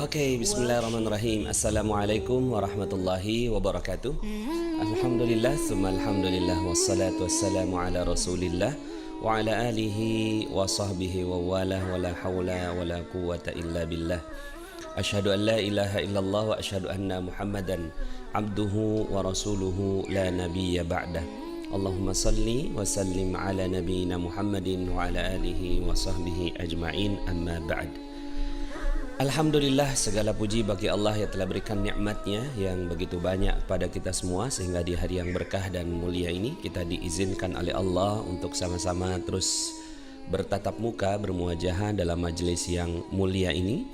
Oke, bismillahirrahmanirrahim. Assalamualaikum warahmatullahi wabarakatuh. Alhamdulillah, summa alhamdulillah, wassalatu wassalamu ala rasulillah wa ala alihi wa sahbihi wa walah wa la hawla wa la quwata illa billah. Asyhadu an la ilaha illallah wa asyhadu anna muhammadan abduhu wa rasuluhu la nabiyya ba'dah. Allahumma salli wa sallim ala nabiyyina Muhammadin wa ala alihi wa sahbihi ajma'in, amma ba'd. Alhamdulillah, segala puji bagi Allah yang telah berikan nikmatnya yang begitu banyak pada kita semua, sehingga di hari yang berkah dan mulia ini kita diizinkan oleh Allah untuk sama-sama terus bertatap muka, bermuajahah dalam majelis yang mulia ini.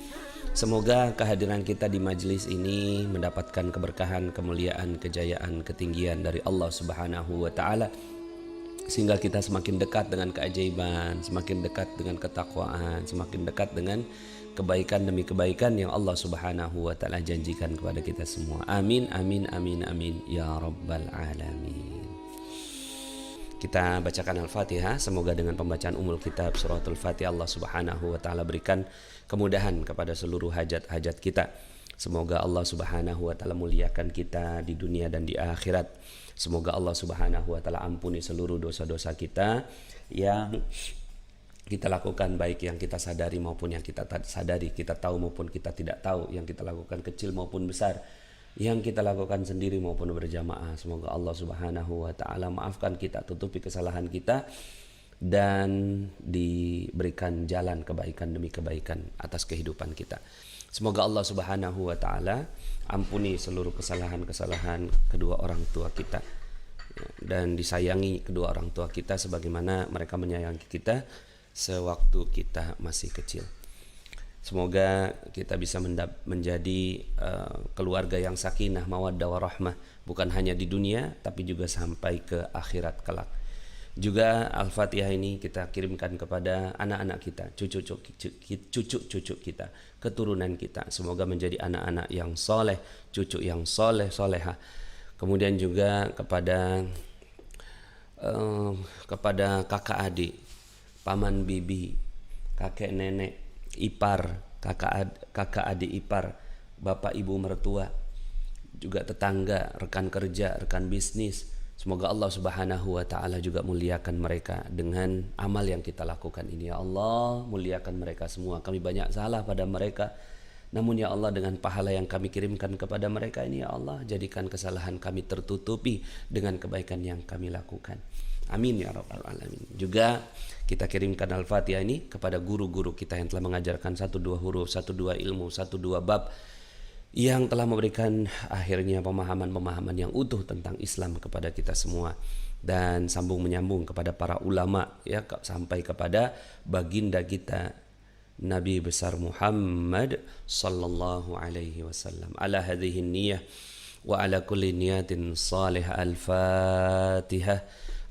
Semoga kehadiran kita di majelis ini mendapatkan keberkahan, kemuliaan, kejayaan, ketinggian dari Allah Subhanahu wa taala, sehingga kita semakin dekat dengan keajaiban, semakin dekat dengan ketakwaan, semakin dekat dengan kebaikan demi kebaikan yang Allah Subhanahu wa taala janjikan kepada kita semua. Amin amin amin amin ya rabbal alamin. Kita bacakan Al-Fatihah. Semoga dengan pembacaan umul kitab suratul Fatihah Allah Subhanahu wa taala berikan kemudahan kepada seluruh hajat-hajat kita. Semoga Allah Subhanahu wa taala muliakan kita di dunia dan di akhirat. Semoga Allah Subhanahu wa taala ampuni seluruh dosa-dosa kita yang kita lakukan, baik yang kita sadari maupun yang kita tak sadari, kita tahu maupun kita tidak tahu, yang kita lakukan kecil maupun besar, yang kita lakukan sendiri maupun berjamaah. Semoga Allah Subhanahu wa taala maafkan kita, tutupi kesalahan kita, dan diberikan jalan kebaikan demi kebaikan atas kehidupan kita. Semoga Allah Subhanahu wa taala ampuni seluruh kesalahan-kesalahan kedua orang tua kita, dan disayangi kedua orang tua kita sebagaimana mereka menyayangi kita sewaktu kita masih kecil. Semoga kita bisa menjadi keluarga yang sakinah, mawaddah warahmah, bukan hanya di dunia tapi juga sampai ke akhirat kelak. Juga Al-Fatihah ini kita kirimkan kepada anak-anak kita, cucu-cucu kita, keturunan kita. Semoga menjadi anak-anak yang soleh, cucu yang soleh, solehah. Kemudian juga kepada kakak adik, paman bibi, kakek nenek, ipar, kakak adik ipar, bapak ibu mertua, juga tetangga, rekan kerja, rekan bisnis. Semoga Allah Subhanahu wa taala juga muliakan mereka dengan amal yang kita lakukan ini. Ya Allah, muliakan mereka semua. Kami banyak salah pada mereka, namun ya Allah, dengan pahala yang kami kirimkan kepada mereka ini, ya Allah, jadikan kesalahan kami tertutupi dengan kebaikan yang kami lakukan. Amin ya rabbal alamin. Juga kita kirimkan Al-Fatihah ini kepada guru-guru kita yang telah mengajarkan 1-2 huruf, 1-2 ilmu, 1-2 bab, yang telah memberikan akhirnya pemahaman-pemahaman yang utuh tentang Islam kepada kita semua, dan sambung menyambung kepada para ulama, ya, sampai kepada baginda kita Nabi besar Muhammad sallallahu alaihi wasallam. Ala hadhihi niyyah wa ala kulli niyatin salihah. Al-Fatihah.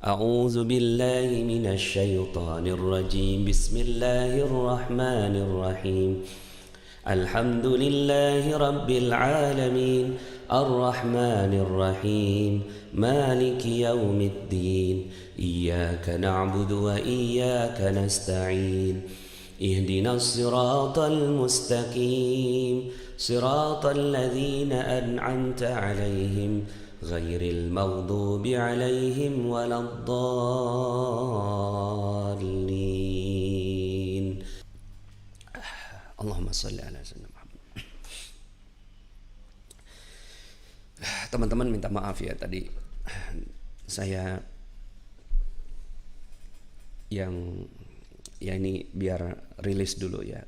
A'udzu billahi minasy syaithanir rajim. Bismillahirrahmanirrahim. Alhamdulillahi rabbil alamin, arrahmanir rahim, maliki yaumiddin, iyyaka na'budu wa iyyaka nasta'in, ihdinas siratal mustaqim, siratal ladzina an'amta 'alaihim ghairil maghdubi 'alaihim waladdallin. Allahumma shalli ala sayyidina Muhammad. Teman-teman minta maaf ya, tadi saya yang ini biar rilis dulu ya.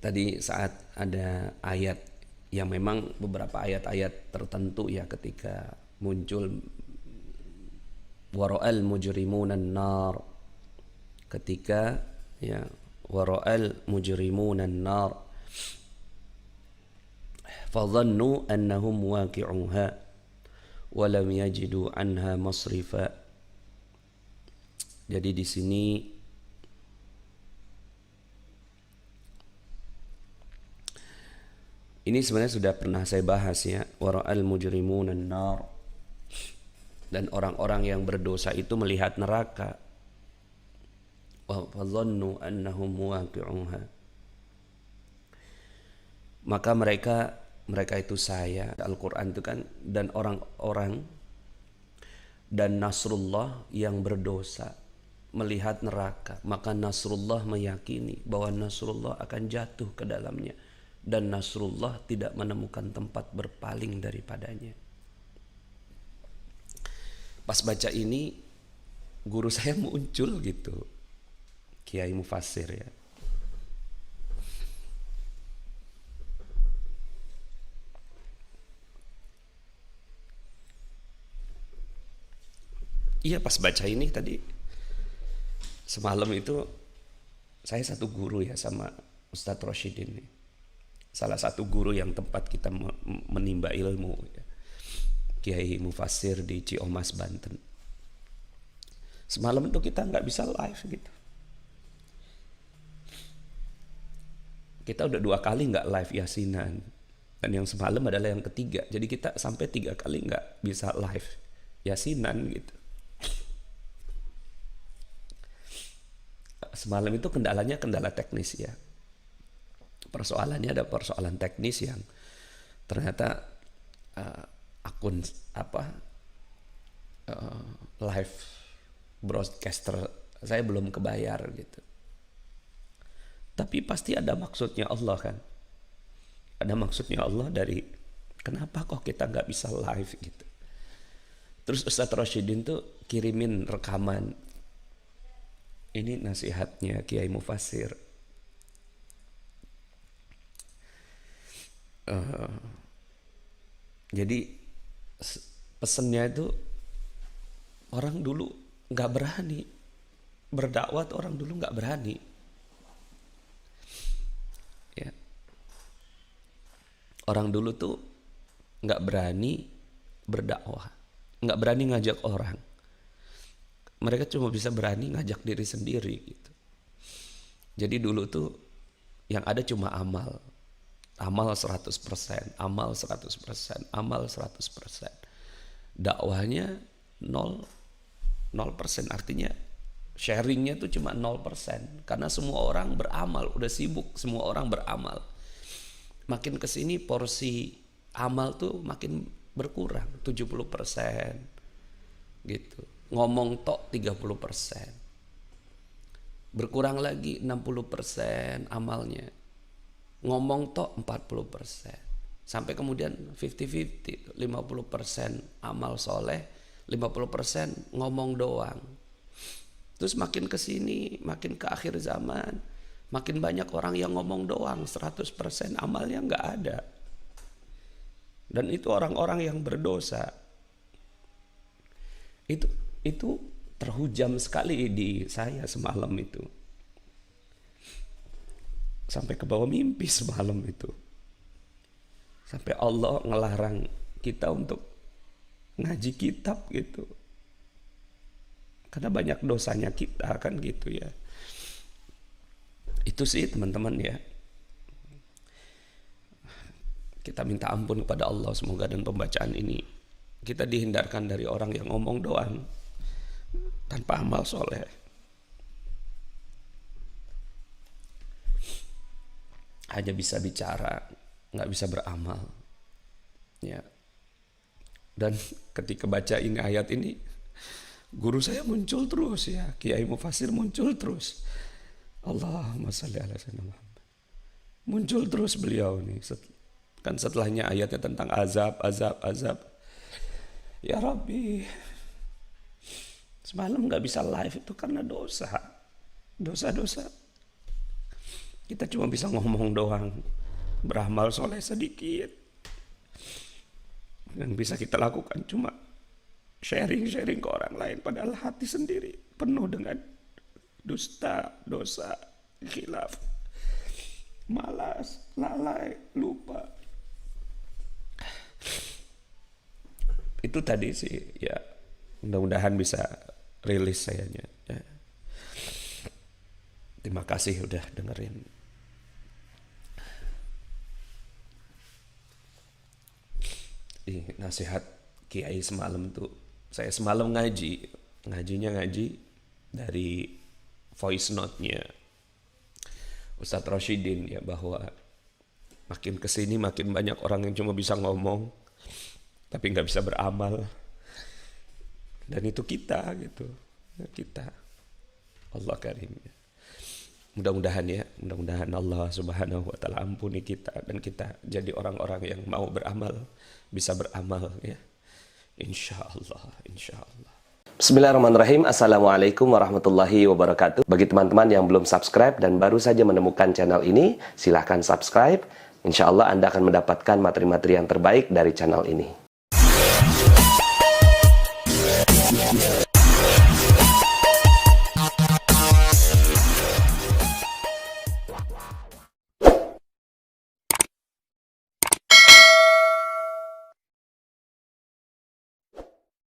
Tadi saat ada ayat yang memang beberapa ayat-ayat tertentu ya, ketika muncul wara'al mujrimunan nar, ketika ya wara'al mujrimunan nar fadhannu annahum waqi'uha wa lam yajidu anha masrifa. Jadi di sini ini sebenarnya sudah pernah saya bahas ya, wara'al mujrimunan nar, dan orang-orang yang berdosa itu melihat neraka. wa fadhannu annahum waqi'uha. Maka mereka itu saya, Al-Quran itu kan, dan orang-orang dan Nasrullah yang berdosa melihat neraka, maka Nasrullah meyakini bahwa Nasrullah akan jatuh ke dalamnya dan Nasrullah tidak menemukan tempat berpaling daripadanya. Pas baca ini guru saya muncul gitu, Kiai Mufassir ya. Iya, pas baca ini tadi semalam itu saya satu guru ya sama Ustadz Roshidin nih. Salah satu guru yang tempat kita menimba ilmu ya. Kiai Mufassir di Ciomas, Banten. Semalam itu kita nggak bisa live gitu. Kita udah 2 kali nggak live yasinan. Dan yang semalam adalah yang ketiga. Jadi kita sampai 3 kali nggak bisa live yasinan gitu. Semalam itu kendalanya kendala teknis ya. Persoalannya ada persoalan teknis yang ternyata akun live broadcaster saya belum kebayar gitu. Tapi pasti ada maksudnya Allah kan. Ada maksudnya Allah dari kenapa kok kita nggak bisa live gitu. Terus Ustadz Roshidin tuh kirimin rekaman. Ini nasihatnya Kiai Mufassir. Jadi pesennya itu orang dulu nggak berani berdakwah, orang dulu nggak berani. Ya. Orang dulu tuh nggak berani berdakwah, nggak berani ngajak orang. Mereka cuma bisa berani ngajak diri sendiri gitu. Jadi dulu tuh yang ada cuma amal. Amal 100%, amal 100%, amal 100%. Dakwahnya 0%, artinya sharingnya tuh cuma 0%. Karena semua orang beramal, udah sibuk semua orang beramal. Makin kesini porsi amal tuh makin berkurang, 70% gitu. Ngomong tok 30%. Berkurang lagi 60% amalnya. Ngomong tok 40%. Sampai kemudian 50-50, 50% amal soleh, 50% ngomong doang. Terus makin kesini, makin ke akhir zaman, makin banyak orang yang ngomong doang, 100% amalnya nggak ada. Dan itu orang-orang yang berdosa. Itu terhujam sekali di saya semalam itu. Sampai ke bawah mimpi semalam itu. Sampai Allah ngelarang kita untuk ngaji kitab gitu. Karena banyak dosanya kita kan gitu ya. Itu sih teman-teman ya. Kita minta ampun kepada Allah semoga dengan pembacaan ini kita dihindarkan dari orang yang ngomong doang tanpa amal soleh. Hanya bisa bicara, nggak bisa beramal. Ya. Dan ketika baca ini ayat ini, guru saya muncul terus ya, Kiai Mufassir muncul terus. Allahumma shalli ala sayyidina Muhammad. Muncul terus beliau nih. Kan setelahnya ayatnya tentang azab. Ya Rabbi, semalam nggak bisa live itu karena dosa. Kita cuma bisa ngomong doang, beramal soleh sedikit. Yang bisa kita lakukan cuma sharing ke orang lain, padahal hati sendiri penuh dengan dusta, dosa, khilaf, malas, lalai, lupa. Itu tadi sih ya, mudah-mudahan bisa rilis sayanya ya. Terima kasih udah dengerin. Nasihat Kiai semalam tuh, saya semalam ngajinya dari voice note-nya Ustadz Roshidin ya, bahwa Makin kesini makin banyak orang yang cuma bisa ngomong, tapi nggak bisa beramal. Dan itu kita gitu, kita. Allah Karim. Mudah-mudahan Allah Subhanahu wa taala ampuni kita dan kita jadi orang-orang yang mau beramal, bisa beramal ya. Insya Allah. Bismillahirrahmanirrahim. Assalamualaikum warahmatullahi wabarakatuh. Bagi teman-teman yang belum subscribe dan baru saja menemukan channel ini, silahkan subscribe. Insya Allah Anda akan mendapatkan materi-materi yang terbaik dari channel ini.